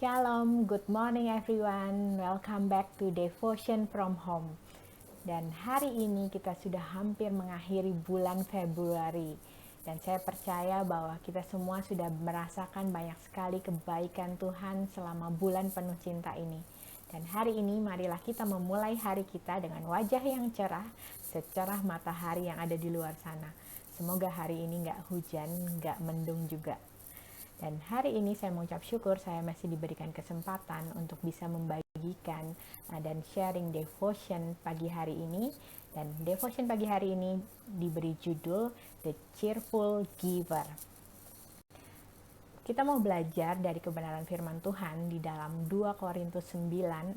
Shalom, good morning everyone. Welcome back to Devotion from Home. Dan hari ini kita sudah hampir mengakhiri bulan Februari. Dan saya percaya bahwa kita semua sudah merasakan banyak sekali kebaikan Tuhan selama bulan penuh cinta ini. Dan hari ini marilah kita memulai hari kita dengan wajah yang cerah, secerah matahari yang ada di luar sana. Semoga hari ini nggak hujan, nggak mendung juga. Dan hari ini saya mengucap syukur saya masih diberikan kesempatan untuk bisa membagikan dan sharing devotion pagi hari ini. Dan devotion pagi hari ini diberi judul The Cheerful Giver. Kita mau belajar dari kebenaran firman Tuhan di dalam 2 Korintus 9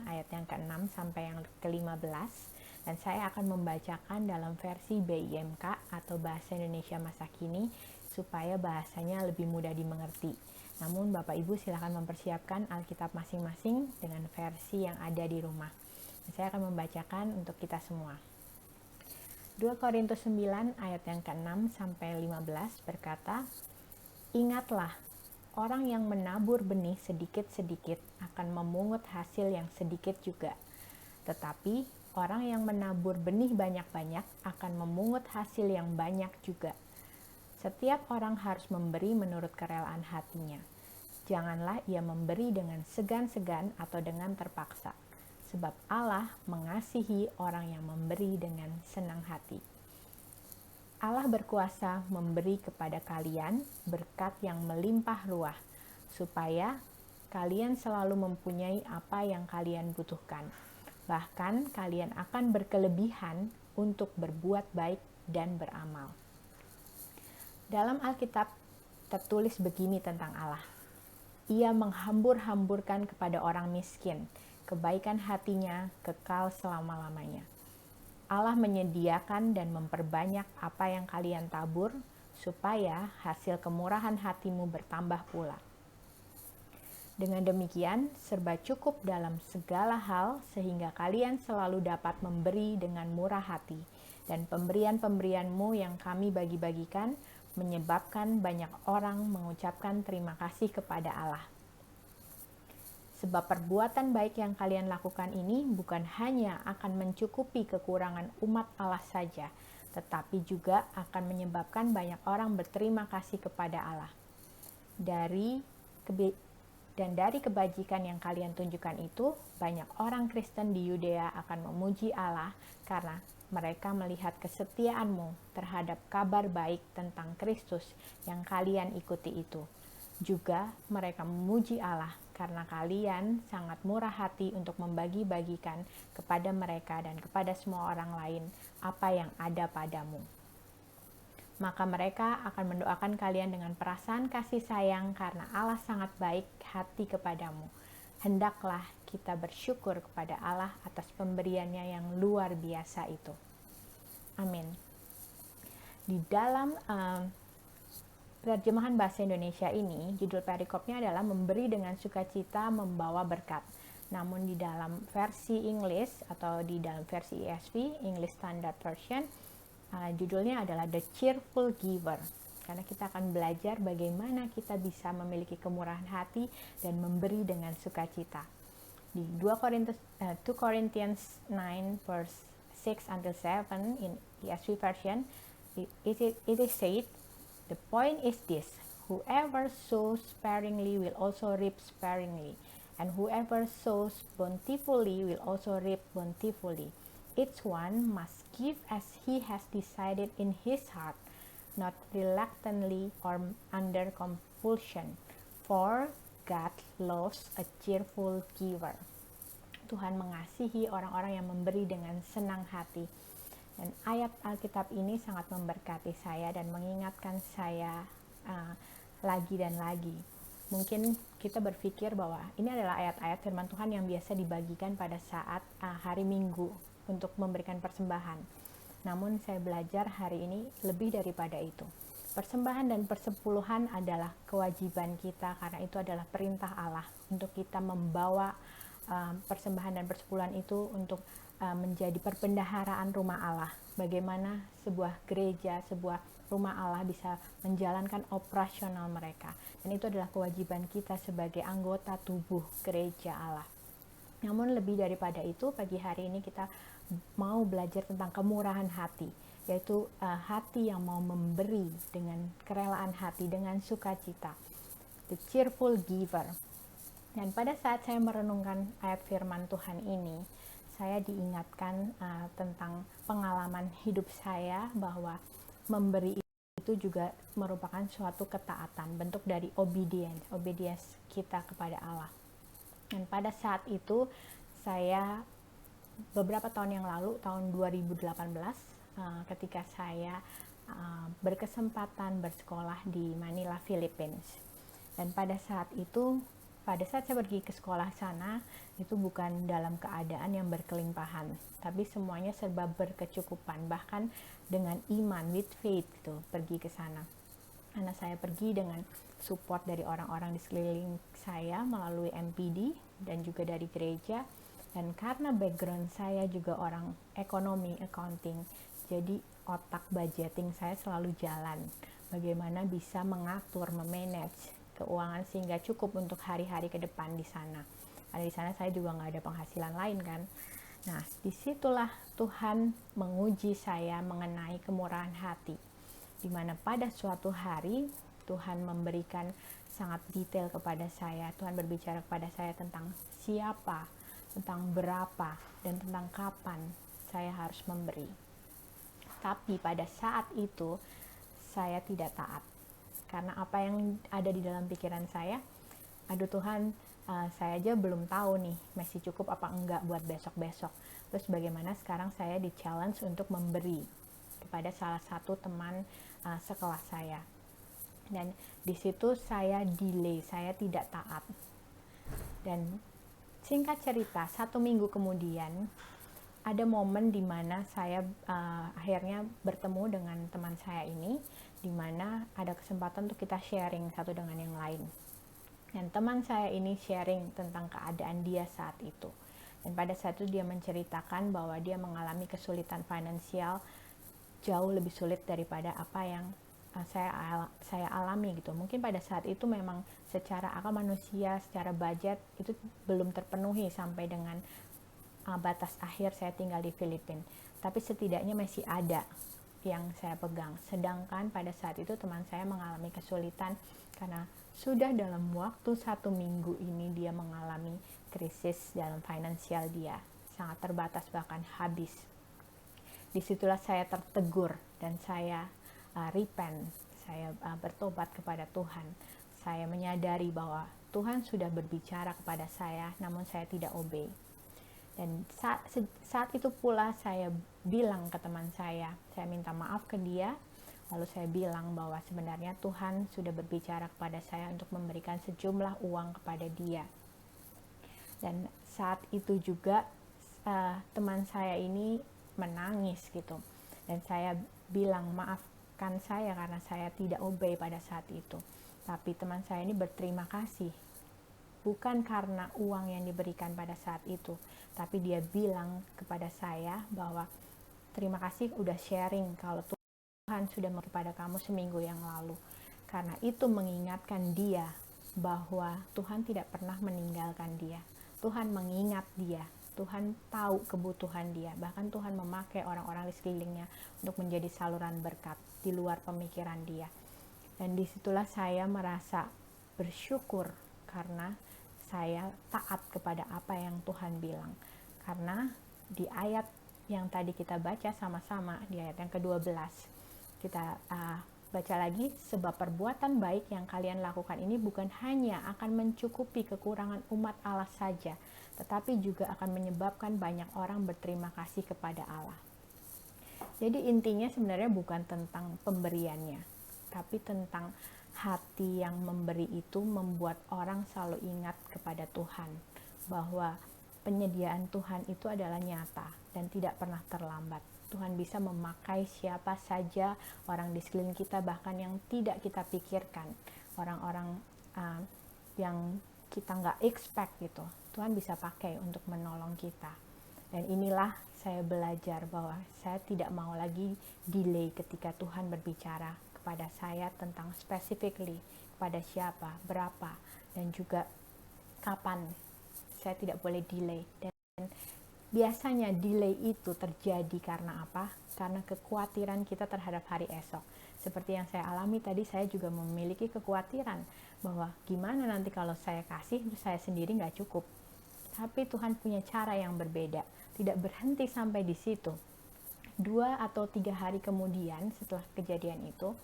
ayat yang ke-6 sampai yang ke-15. Dan saya akan membacakan dalam versi BIMK atau Bahasa Indonesia Masa Kini supaya bahasanya lebih mudah dimengerti. Namun Bapak Ibu silakan mempersiapkan Alkitab masing-masing dengan versi yang ada di rumah. Saya akan membacakan untuk kita semua. 2 Korintus 9 ayat yang ke-6 sampai 15 berkata, "Ingatlah, orang yang menabur benih sedikit-sedikit akan memungut hasil yang sedikit juga. Tetapi orang yang menabur benih banyak-banyak akan memungut hasil yang banyak juga. Setiap orang harus memberi menurut kerelaan hatinya. Janganlah ia memberi dengan segan-segan atau dengan terpaksa, sebab Allah mengasihi orang yang memberi dengan senang hati. Allah berkuasa memberi kepada kalian berkat yang melimpah ruah, supaya kalian selalu mempunyai apa yang kalian butuhkan. Bahkan kalian akan berkelebihan untuk berbuat baik dan beramal." Dalam Alkitab tertulis begini tentang Allah. Ia menghambur-hamburkan kepada orang miskin. Kebaikan hatinya kekal selama-lamanya. Allah menyediakan dan memperbanyak apa yang kalian tabur, supaya hasil kemurahan hatimu bertambah pula. Dengan demikian, serba cukup dalam segala hal sehingga kalian selalu dapat memberi dengan murah hati. Dan pemberian-pemberianmu yang kami bagi-bagikan menyebabkan banyak orang mengucapkan terima kasih kepada Allah. Sebab perbuatan baik yang kalian lakukan ini bukan hanya akan mencukupi kekurangan umat Allah saja, tetapi juga akan menyebabkan banyak orang berterima kasih kepada Allah. Dari kebajikan yang kalian tunjukkan itu, banyak orang Kristen di Yudea akan memuji Allah karena mereka melihat kesetiaanmu terhadap kabar baik tentang Kristus yang kalian ikuti itu. Juga mereka memuji Allah karena kalian sangat murah hati untuk membagi-bagikan kepada mereka dan kepada semua orang lain apa yang ada padamu. Maka mereka akan mendoakan kalian dengan perasaan kasih sayang karena Allah sangat baik hati kepadamu. Hendaklah kita bersyukur kepada Allah atas pemberiannya yang luar biasa itu. Amin. Di dalam terjemahan bahasa Indonesia ini, judul perikopnya adalah memberi dengan sukacita membawa berkat. Namun di dalam versi English atau di dalam versi ESV, English Standard Version, judulnya adalah The Cheerful Giver. Karena kita akan belajar bagaimana kita bisa memiliki kemurahan hati dan memberi dengan sukacita. Di 2 Corinthians 9 verse 6 until 7 in ESV version, it is said, "The point is this, whoever sows sparingly will also reap sparingly, and whoever sows bountifully will also reap bountifully. Each one must give as he has decided in his heart, not reluctantly or under compulsion, for God loves a cheerful giver." Tuhan mengasihi orang-orang yang memberi dengan senang hati. Dan ayat Alkitab ini sangat memberkati saya dan mengingatkan saya lagi dan lagi. Mungkin kita berpikir bahwa ini adalah ayat-ayat firman Tuhan yang biasa dibagikan pada saat hari Minggu untuk memberikan persembahan. Namun saya belajar hari ini lebih daripada itu. Persembahan dan persepuluhan adalah kewajiban kita karena itu adalah perintah Allah untuk kita membawa persembahan dan persepuluhan itu untuk menjadi perbendaharaan rumah Allah. Bagaimana sebuah gereja, sebuah rumah Allah bisa menjalankan operasional mereka. Dan itu adalah kewajiban kita sebagai anggota tubuh gereja Allah. Namun lebih daripada itu, pagi hari ini kita mau belajar tentang kemurahan hati, yaitu hati yang mau memberi dengan kerelaan hati, dengan sukacita. The cheerful giver. Dan pada saat saya merenungkan ayat firman Tuhan ini, saya diingatkan tentang pengalaman hidup saya bahwa memberi itu juga merupakan suatu ketaatan, bentuk dari obedience kita kepada Allah. Dan pada saat itu saya beberapa tahun yang lalu, tahun 2018, ketika saya berkesempatan bersekolah di Manila, Philippines. Dan pada saat saya pergi ke sekolah sana, itu bukan dalam keadaan yang berkelimpahan, tapi semuanya serba berkecukupan, bahkan dengan iman, with faith gitu, pergi ke sana. Karena saya pergi dengan support dari orang-orang di sekeliling saya melalui MPD dan juga dari gereja. Dan karena background saya juga orang ekonomi, accounting, jadi otak budgeting saya selalu jalan. Bagaimana bisa mengatur, memanage keuangan sehingga cukup untuk hari-hari ke depan di sana. Karena di sana saya juga nggak ada penghasilan lain kan. Nah, disitulah Tuhan menguji saya mengenai kemurahan hati. Dimana pada suatu hari Tuhan memberikan sangat detail kepada saya. Tuhan berbicara kepada saya tentang siapa, tentang berapa, dan tentang kapan saya harus memberi. Tapi pada saat itu saya tidak taat. Karena apa yang ada di dalam pikiran saya, aduh Tuhan, saya aja belum tahu nih masih cukup apa enggak buat besok-besok. Terus bagaimana sekarang saya di challenge untuk memberi kepada salah satu teman sekelas saya. Dan di situ saya delay, saya tidak taat. Dan singkat cerita, 1 minggu kemudian ada momen di mana saya akhirnya bertemu dengan teman saya ini, di mana ada kesempatan untuk kita sharing satu dengan yang lain. Dan teman saya ini sharing tentang keadaan dia saat itu. Dan pada saat itu dia menceritakan bahwa dia mengalami kesulitan finansial jauh lebih sulit daripada apa yang saya alami gitu. Mungkin pada saat itu memang secara akal manusia, secara budget itu belum terpenuhi sampai dengan batas akhir saya tinggal di Filipina. Tapi setidaknya masih ada yang saya pegang. Sedangkan pada saat itu teman saya mengalami kesulitan karena sudah dalam waktu 1 minggu ini dia mengalami krisis dalam finansial dia. Sangat terbatas, bahkan habis. Disitulah saya tertegur dan saya repent. Saya bertobat kepada Tuhan. Saya menyadari bahwa Tuhan sudah berbicara kepada saya, namun saya tidak obey. Dan saat itu pula saya bilang ke teman saya minta maaf ke dia, lalu saya bilang bahwa sebenarnya Tuhan sudah berbicara kepada saya untuk memberikan sejumlah uang kepada dia. Dan saat itu juga teman saya ini menangis gitu. Dan saya bilang maafkan saya karena saya tidak obey pada saat itu. Tapi teman saya ini berterima kasih. Bukan karena uang yang diberikan pada saat itu, tapi dia bilang kepada saya bahwa terima kasih udah sharing kalau Tuhan sudah kepada kamu seminggu yang lalu. Karena itu mengingatkan dia bahwa Tuhan tidak pernah meninggalkan dia. Tuhan mengingat dia. Tuhan tahu kebutuhan dia. Bahkan Tuhan memakai orang-orang di sekelilingnya untuk menjadi saluran berkat di luar pemikiran dia. Dan disitulah saya merasa bersyukur karena saya taat kepada apa yang Tuhan bilang. Karena di ayat yang tadi kita baca sama-sama, di ayat yang ke-12, kita baca lagi, sebab perbuatan baik yang kalian lakukan ini bukan hanya akan mencukupi kekurangan umat Allah saja, tetapi juga akan menyebabkan banyak orang berterima kasih kepada Allah. Jadi intinya sebenarnya bukan tentang pemberiannya, tapi tentang hati yang memberi itu membuat orang selalu ingat kepada Tuhan, bahwa penyediaan Tuhan itu adalah nyata dan tidak pernah terlambat. Tuhan bisa memakai siapa saja, orang di sekeliling kita, bahkan yang tidak kita pikirkan, orang-orang yang kita nggak expect gitu, Tuhan bisa pakai untuk menolong kita. Dan inilah saya belajar bahwa saya tidak mau lagi delay ketika Tuhan berbicara kepada saya tentang specifically kepada siapa, berapa, dan juga kapan. Saya tidak boleh delay. Dan biasanya delay itu terjadi karena apa? Karena kekhawatiran kita terhadap hari esok. Seperti yang saya alami tadi, saya juga memiliki kekhawatiran bahwa gimana nanti kalau saya kasih, saya sendiri nggak cukup. Tapi Tuhan punya cara yang berbeda. Tidak berhenti sampai di situ. 2 atau 3 hari kemudian setelah kejadian itu,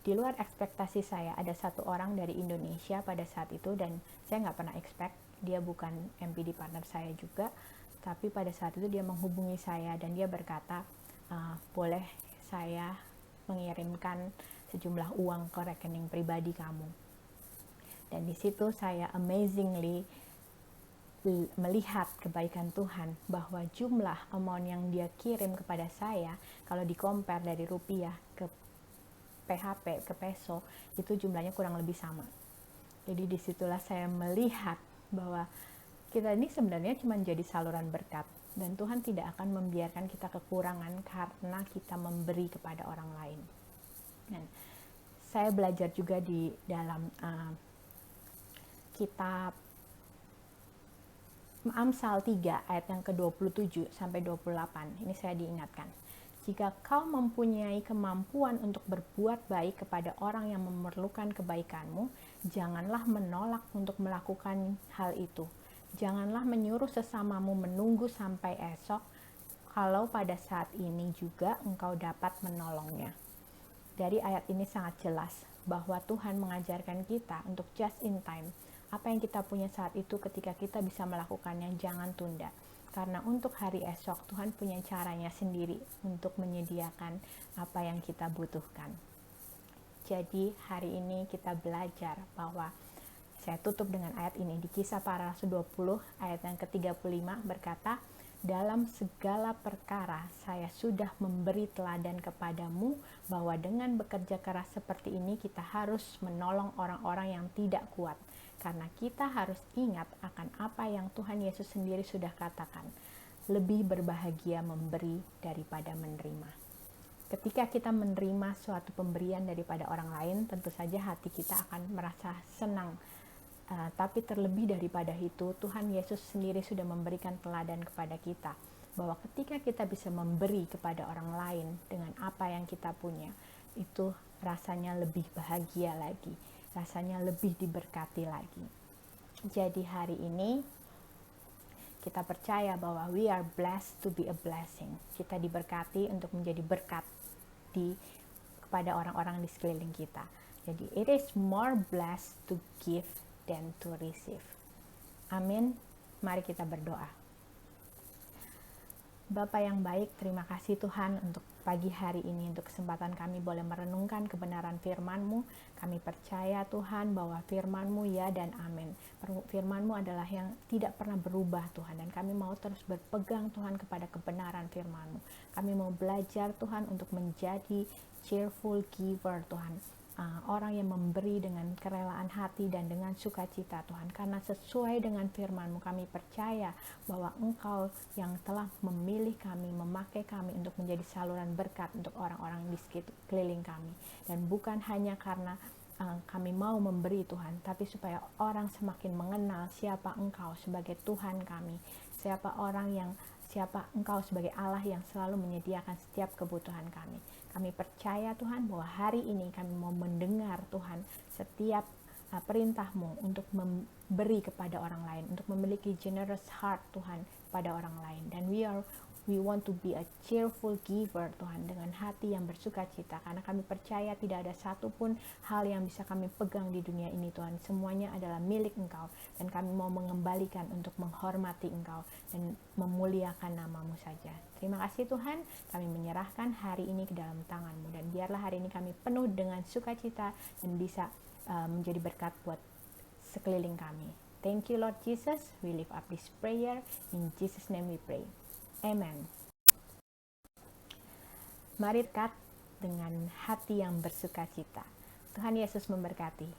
di luar ekspektasi saya, ada satu orang dari Indonesia pada saat itu, dan saya nggak pernah expect, dia bukan MPD partner saya juga, tapi pada saat itu dia menghubungi saya dan dia berkata, boleh saya mengirimkan sejumlah uang ke rekening pribadi kamu. Dan di situ saya amazingly melihat kebaikan Tuhan, bahwa jumlah amount yang dia kirim kepada saya, kalau di-compare dari rupiah ke PHP, ke peso, itu jumlahnya kurang lebih sama. Jadi disitulah saya melihat bahwa kita ini sebenarnya cuma jadi saluran berkat, dan Tuhan tidak akan membiarkan kita kekurangan karena kita memberi kepada orang lain. Dan saya belajar juga di dalam kitab Amsal 3 ayat yang ke-27 sampai 28. Ini saya diingatkan. Jika kau mempunyai kemampuan untuk berbuat baik kepada orang yang memerlukan kebaikanmu, janganlah menolak untuk melakukan hal itu. Janganlah menyuruh sesamamu menunggu sampai esok, kalau pada saat ini juga engkau dapat menolongnya. Dari ayat ini sangat jelas bahwa Tuhan mengajarkan kita untuk just in time. Apa yang kita punya saat itu, ketika kita bisa melakukannya, jangan tunda. Karena untuk hari esok, Tuhan punya caranya sendiri untuk menyediakan apa yang kita butuhkan. Jadi hari ini kita belajar bahwa, saya tutup dengan ayat ini, di Kisah Para Rasul 20 ayat yang ke-35 berkata, dalam segala perkara saya sudah memberi teladan kepadamu bahwa dengan bekerja keras seperti ini kita harus menolong orang-orang yang tidak kuat. Karena kita harus ingat akan apa yang Tuhan Yesus sendiri sudah katakan, lebih berbahagia memberi daripada menerima. Ketika kita menerima suatu pemberian daripada orang lain, tentu saja hati kita akan merasa senang. Tapi terlebih daripada itu, Tuhan Yesus sendiri sudah memberikan teladan kepada kita, bahwa ketika kita bisa memberi kepada orang lain dengan apa yang kita punya, itu rasanya lebih bahagia lagi, rasanya lebih diberkati lagi. Jadi hari ini kita percaya bahwa we are blessed to be a blessing. Kita diberkati untuk menjadi berkat kepada orang-orang di sekeliling kita. Jadi it is more blessed to give than to receive. Amin. Mari kita berdoa. Bapa yang baik, terima kasih Tuhan untuk pagi hari ini, untuk kesempatan kami boleh merenungkan kebenaran firman-Mu. Kami percaya Tuhan bahwa firman-Mu ya dan amin. Firman-Mu adalah yang tidak pernah berubah Tuhan, dan kami mau terus berpegang Tuhan kepada kebenaran firman-Mu. Kami mau belajar Tuhan untuk menjadi cheerful giver Tuhan, orang yang memberi dengan kerelaan hati dan dengan sukacita Tuhan, karena sesuai dengan firman-Mu kami percaya bahwa Engkau yang telah memilih kami, memakai kami untuk menjadi saluran berkat untuk orang-orang di sekeliling kami, dan bukan hanya karena kami mau memberi Tuhan, tapi supaya orang semakin mengenal siapa Engkau sebagai Tuhan kami, siapa Engkau sebagai Allah yang selalu menyediakan setiap kebutuhan kami. Kami percaya Tuhan bahwa hari ini kami mau mendengar Tuhan setiap perintah-Mu untuk memberi kepada orang lain, untuk memiliki generous heart Tuhan pada orang lain. Dan we want to be a cheerful giver Tuhan, dengan hati yang bersuka cita, karena kami percaya tidak ada satupun hal yang bisa kami pegang di dunia ini Tuhan, semuanya adalah milik Engkau, dan kami mau mengembalikan untuk menghormati Engkau dan memuliakan nama-Mu saja. Terima kasih Tuhan, kami menyerahkan hari ini ke dalam tangan-Mu, dan biarlah hari ini kami penuh dengan sukacita dan bisa menjadi berkat buat sekeliling kami. Thank you Lord Jesus, we lift up this prayer, in Jesus name we pray. Amen. Mari dekat dengan hati yang bersukacita. Tuhan Yesus memberkati.